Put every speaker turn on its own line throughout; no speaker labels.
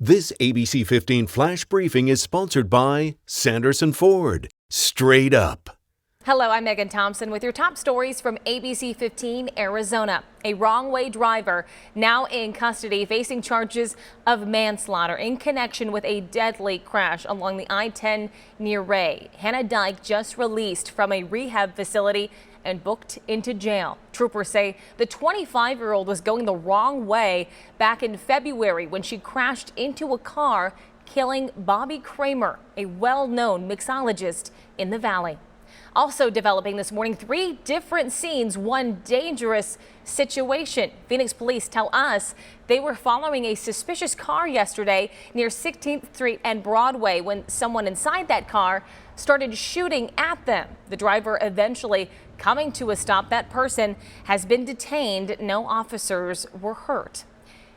This ABC 15 flash briefing is sponsored by Sanderson Ford. Straight up.
Hello, I'm Megan Thompson with your top stories from ABC15 Arizona. A wrong-way driver now in custody facing charges of manslaughter in connection with a deadly crash along the I-10 near Ray. Hannah Dyke just released from a rehab facility and booked into jail. Troopers say the 25-year-old was going the wrong way back in February when she crashed into a car, killing Bobby Kramer, a well-known mixologist in the valley. Also developing this morning, 3 different scenes, one dangerous situation. Phoenix police tell us they were following a suspicious car yesterday near 16th Street and Broadway when someone inside that car started shooting at them. The driver eventually coming to a stop. That person has been detained. No officers were hurt.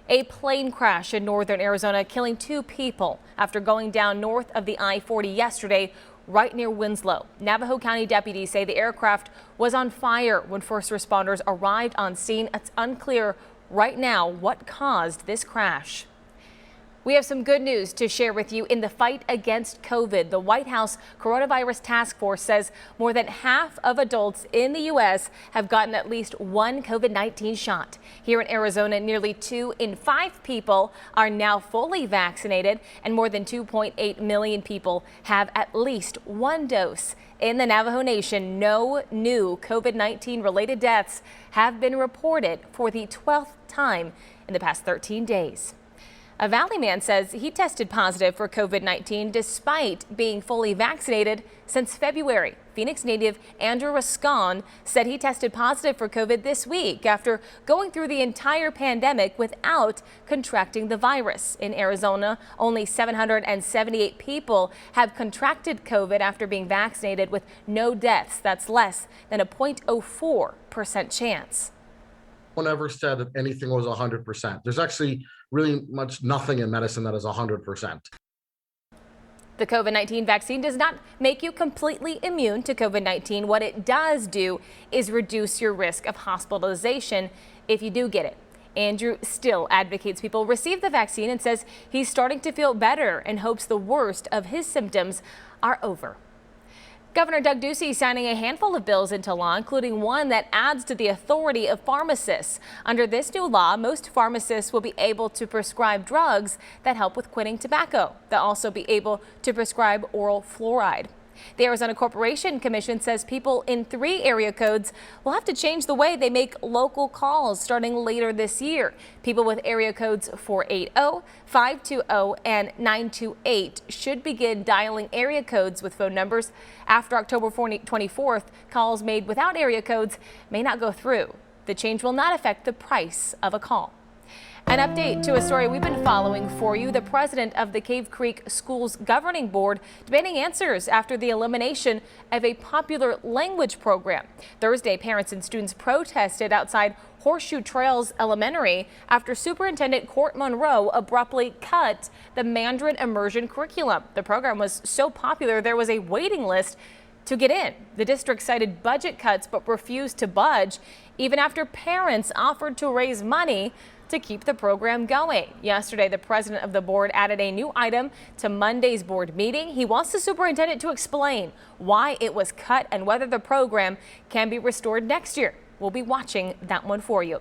A plane crash in northern Arizona killing 2 people after going down north of the I-40 yesterday, right near Winslow. Navajo County deputies say the aircraft was on fire when first responders arrived on scene. It's unclear right now what caused this crash. We have some good news to share with you in the fight against COVID. The White House Coronavirus Task Force says more than half of adults in the U.S. have gotten at least one COVID-19 shot. Here in Arizona, nearly 2 in 5 people are now fully vaccinated, and more than 2.8 million people have at least one dose. In the Navajo Nation, no new COVID-19 related deaths have been reported for the 12th time in the past 13 days. A Valley man says he tested positive for COVID-19 despite being fully vaccinated since February. Phoenix native Andrew Rascon said he tested positive for COVID this week after going through the entire pandemic without contracting the virus. In Arizona, only 778 people have contracted COVID after being vaccinated with no deaths. That's less than a 0.04% chance.
No one ever said that anything was 100%. There's actually really much nothing in medicine that is 100%.
The COVID-19 vaccine does not make you completely immune to COVID-19. What it does do is reduce your risk of hospitalization if you do get it. Andrew still advocates people receive the vaccine and says he's starting to feel better and hopes the worst of his symptoms are over. Governor Doug Ducey signing a handful of bills into law, including one that adds to the authority of pharmacists. Under this new law, most pharmacists will be able to prescribe drugs that help with quitting tobacco. They'll also be able to prescribe oral fluoride. The Arizona Corporation Commission says people in 3 area codes will have to change the way they make local calls starting later this year. People with area codes 480, 520, and 928 should begin dialing area codes with phone numbers. After October 24th, calls made without area codes may not go through. The change will not affect the price of a call. An update to a story we've been following for you. The president of the Cave Creek Schools Governing Board demanding answers after the elimination of a popular language program. Thursday, parents and students protested outside Horseshoe Trails Elementary after Superintendent Court Monroe abruptly cut the Mandarin immersion curriculum. The program was so popular there was a waiting list to get in. The district cited budget cuts but refused to budge even after parents offered to raise money to keep the program going. Yesterday, the president of the board added a new item to Monday's board meeting. He wants the superintendent to explain why it was cut and whether the program can be restored next year. We'll be watching that one for you.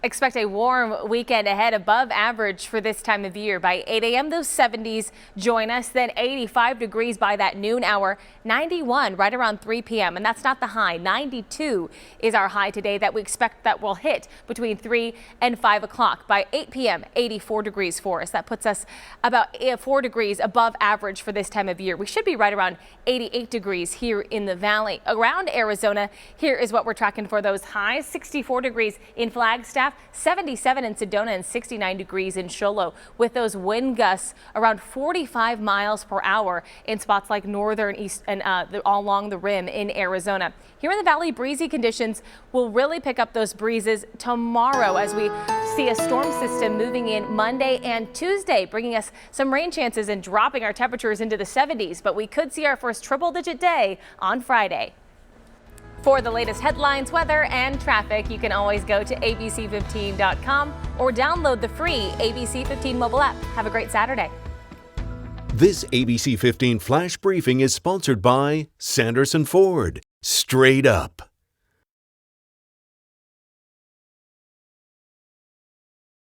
Expect a warm weekend ahead, above average for this time of year. By 8 a.m., those 70s join us, then 85 degrees by that noon hour, 91 right around 3 p.m. And that's not the high. 92 is our high today that we expect that will hit between 3 and 5 o'clock. By 8 p.m., 84 degrees for us. That puts us about 4 degrees above average for this time of year. We should be right around 88 degrees here in the valley. Around Arizona, here is what we're tracking for those highs. 64 degrees in Flagstaff, 77 in Sedona, and 69 degrees in Show Low, with those wind gusts around 45 miles per hour in spots like northern, east, and all along the rim in Arizona. Here in the valley, breezy conditions will really pick up those breezes tomorrow as we see a storm system moving in Monday and Tuesday, bringing us some rain chances and dropping our temperatures into the 70s. But we could see our first triple-digit day on Friday. For the latest headlines, weather, and traffic, you can always go to ABC15.com or download the free ABC15 mobile app. Have a great Saturday.
This ABC 15 Flash Briefing is sponsored by Sanderson Ford. Straight up.